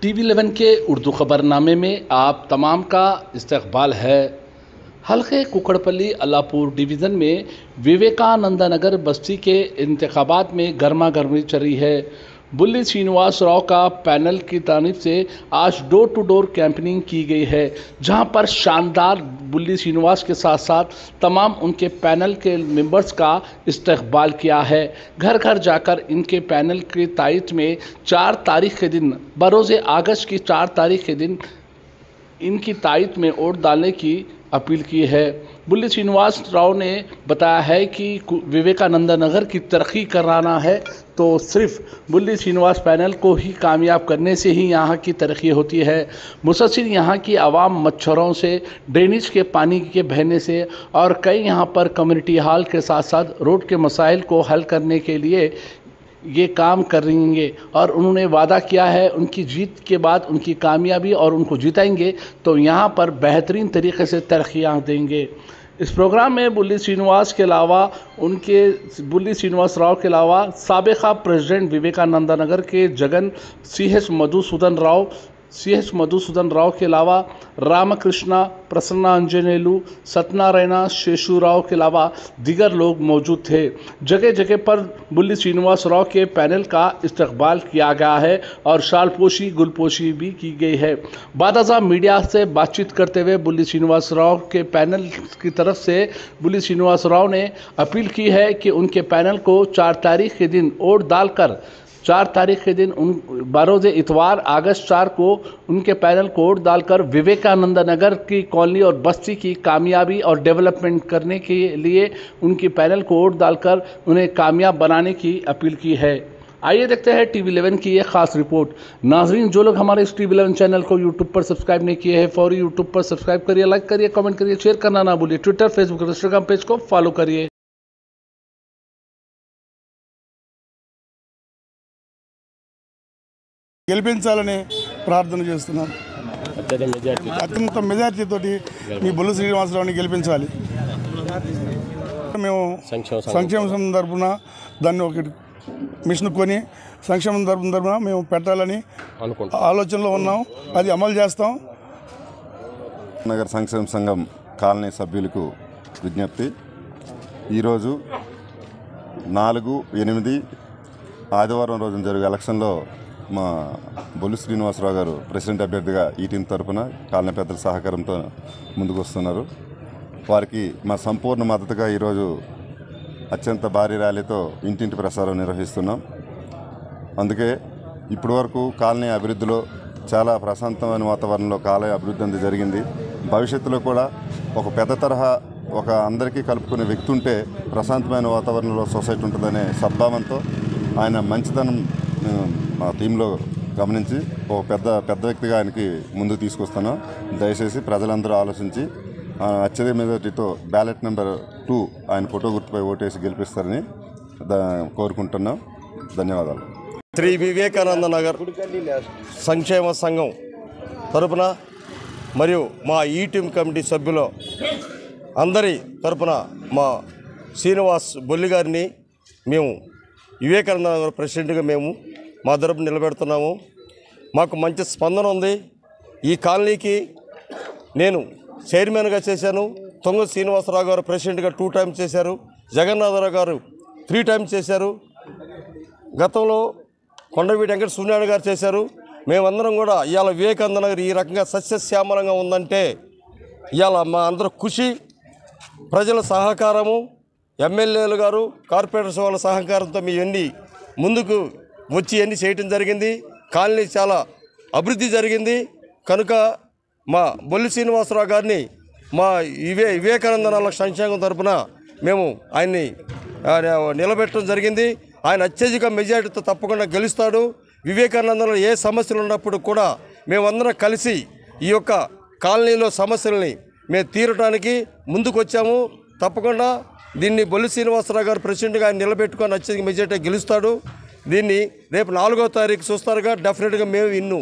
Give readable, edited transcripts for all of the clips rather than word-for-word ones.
TV11 के उर्दू खबरनामे में आप तमाम का इस्तकबाल है। हल्के कुकड़पल्ली अल्लाहपुर डिवीज़न में विवेकानंद नगर बस्ती के इंतखाबात में गर्मा गर्मी चली है। बुल्ली श्रीनिवास राव का पैनल की तारीफ से आज डोर टू डोर कैंपेनिंग की गई है, जहां पर शानदार बुल्ली श्रीनिवास के साथ साथ तमाम उनके पैनल के मेंबर्स का इस्तकबाल किया है। घर घर जाकर इनके पैनल की तारीफ में 4 तारीख के दिन बरोज़ अगस्त की 4 तारीख के दिन इनकी तारीफ में वोट डालने की अपील की है। बुल्ली श्रीनिवास राव ने बताया है कि विवेकानंद नगर की तरक्की कराना है तो सिर्फ बुल्ली श्रीनिवास पैनल को ही कामयाब करने से ही यहाँ की तरक्की होती है। मुसलसिल यहाँ की आवाम मच्छरों से, ड्रेनेज के पानी के बहने से और कई यहाँ पर कम्युनिटी हॉल के साथ साथ रोड के मसाइल को हल करने के लिए ये काम करेंगे और उन्होंने वादा किया है उनकी जीत के बाद उनकी कामयाबी और उनको जिताएंगे तो यहाँ पर बेहतरीन तरीके से तरक्कियाँ देंगे। इस प्रोग्राम में बुल्ली श्रीनिवास राव के अलावा साबिका प्रेसिडेंट विवेकानंद नगर के जगन CH मधुसूदन राव के अलावा रामकृष्णा, प्रसन्ना अंजनेलू, सत्यनारायण शेषुराव के अलावा दीगर लोग मौजूद थे। जगह जगह पर बुल्ली श्रीनिवास राव के पैनल का इस्तकबाल किया गया है और शालपोशी गुलपोशी भी की गई है। बादशाह मीडिया से बातचीत करते हुए बुल्ली श्रीनिवास राव के पैनल की तरफ से बुल्ली श्रीनिवास राव ने अपील की है कि उनके पैनल को 4 तारीख के दिन वोट डालकर 4 तारीख के दिन बरोज़ इतवार अगस्त 4 को उनके पैनल को वोट डालकर विवेकानंद नगर की कॉलोनी और बस्ती की कामयाबी और डेवलपमेंट करने के लिए उनकी पैनल को वोट डालकर उन्हें कामयाब बनाने की अपील की है। आइए देखते हैं TV11 की ये खास रिपोर्ट। नाजरीन, जो लोग हमारे इस TV11 चैनल को यूट्यूब पर सब्सक्राइब नहीं किए हैं फौरी यूट्यूब पर सब्सक्राइब करिए, लाइक करिए, कमेंट करिए, शेयर करना ना भूलिए। ट्विटर, फेसबुक और इंस्टाग्राम पेज को फॉलो करिए। గెలిపించాలని ప్రార్థన చేస్తున్నాం। అత్యంత మెజారిటీ తోటి మీ బుల్లి శ్రీనివాసరావుని గెలిపించాలి। మేము సంక్షేమ తరపున దాన్ని ఒక మిషన్ కొని సంక్షేమ తరపున మేము పెట్టాలని ఆలోచనలో ఉన్నాం, అది అమలు చేస్తాం। నగర సంక్షేమ సంఘం కాలనీ సభ్యులకు విజ్ఞప్తి, ఈరోజు 4/8 ఆదివారం రోజున జరిగే ఎలక్షన్లో మా బొల్లి శ్రీనివాసరావు గారు ప్రెసిడెంట్ అభ్యర్థిగా ఈ టీం తరఫున కాలనీ పెద్దల సహకారంతో ముందుకు వస్తున్నారు। వారికి మా సంపూర్ణ మద్దతుగా ఈరోజు అత్యంత భారీ ర్యాలీతో ఇంటింటి ప్రసారం నిర్వహిస్తున్నాం। అందుకే ఇప్పటివరకు కాలనీ అభివృద్ధిలో చాలా ప్రశాంతమైన వాతావరణంలో కాలనీ అభివృద్ధి జరిగింది। భవిష్యత్తులో కూడా ఒక పెద్ద తరహా ఒక అందరికీ కలుపుకునే వ్యక్తి ఉంటే ప్రశాంతమైన వాతావరణంలో సొసైటీ ఉంటుందనే సద్భావంతో ఆయన మంచితనం మా టీంలో గమనించి ఒక పెద్ద వ్యక్తిగా ఆయనకి ముందుకు తీసుకొస్తున్నాం। దయచేసి ప్రజలందరూ ఆలోచించి అత్యధిక మెజారిటీతో బ్యాలెట్ నెంబర్ 2 ఆయన ఫోటో గుర్తుపై ఓటేసి గెలిపిస్తారని కోరుకుంటున్నాం। ధన్యవాదాలు। శ్రీ వివేకానంద నగర్ సంక్షేమ సంఘం తరపున మరియు మా ఈ టీం కమిటీ సభ్యులు అందరి తరపున మా శ్రీనివాస్ బొల్లి గారిని మేము వివేకానంద నగర్ ప్రెసిడెంట్గా మేము మా తరపున నిలబెడుతున్నాము। మాకు మంచి స్పందన ఉంది। ఈ కాలనీకి నేను చైర్మన్గా చేశాను, తొంగ శ్రీనివాసరావు గారు ప్రెసిడెంట్గా 2 టైమ్స్ చేశారు, జగన్నాథరావు గారు 3 టైమ్స్ చేశారు, గతంలో కొండవీటి వెంకట సూర్యనారాయణ గారు చేశారు। మేమందరం కూడా ఇవాళ వివేకానంద నగర్ ఈ రకంగా సస్యశ్యామలంగా ఉందంటే ఇవాళ మా అందరూ కృషి, ప్రజల సహకారము, ఎమ్మెల్యేలు గారు, కార్పొరేటర్స్ వాళ్ళ సహకారంతో మీ అన్ని ముందుకు వచ్చి అన్నీ చేయటం జరిగింది। కాలనీ చాలా అభివృద్ధి జరిగింది కనుక మా బొల్లి శ్రీనివాసరావు గారిని మా వివేకానంద నగర్ సంక్షేమం తరపున మేము ఆయన్ని నిలబెట్టడం జరిగింది। ఆయన అత్యధిక మెజారిటీతో తప్పకుండా గెలుస్తాడు। వివేకానందలో ఏ సమస్యలు ఉన్నప్పుడు కూడా మేమందరం కలిసి ఈ యొక్క కాలనీలో సమస్యల్ని మేము తీరడానికి ముందుకు వచ్చాము। తప్పకుండా దీన్ని బొల్లి శ్రీనివాసరావు గారు ప్రెసిడెంట్గా ఆయన నిలబెట్టుకొని అత్యధిక మెజారిటీ గెలుస్తాడు। దీన్ని రేపు 4వ తారీఖు చూస్తారుగా, డెఫినెట్గా మేము విన్ను।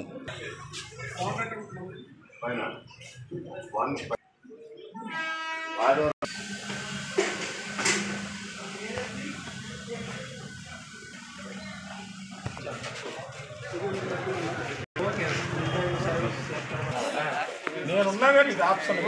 నేనున్నా కానీ ఇది ఆప్షన్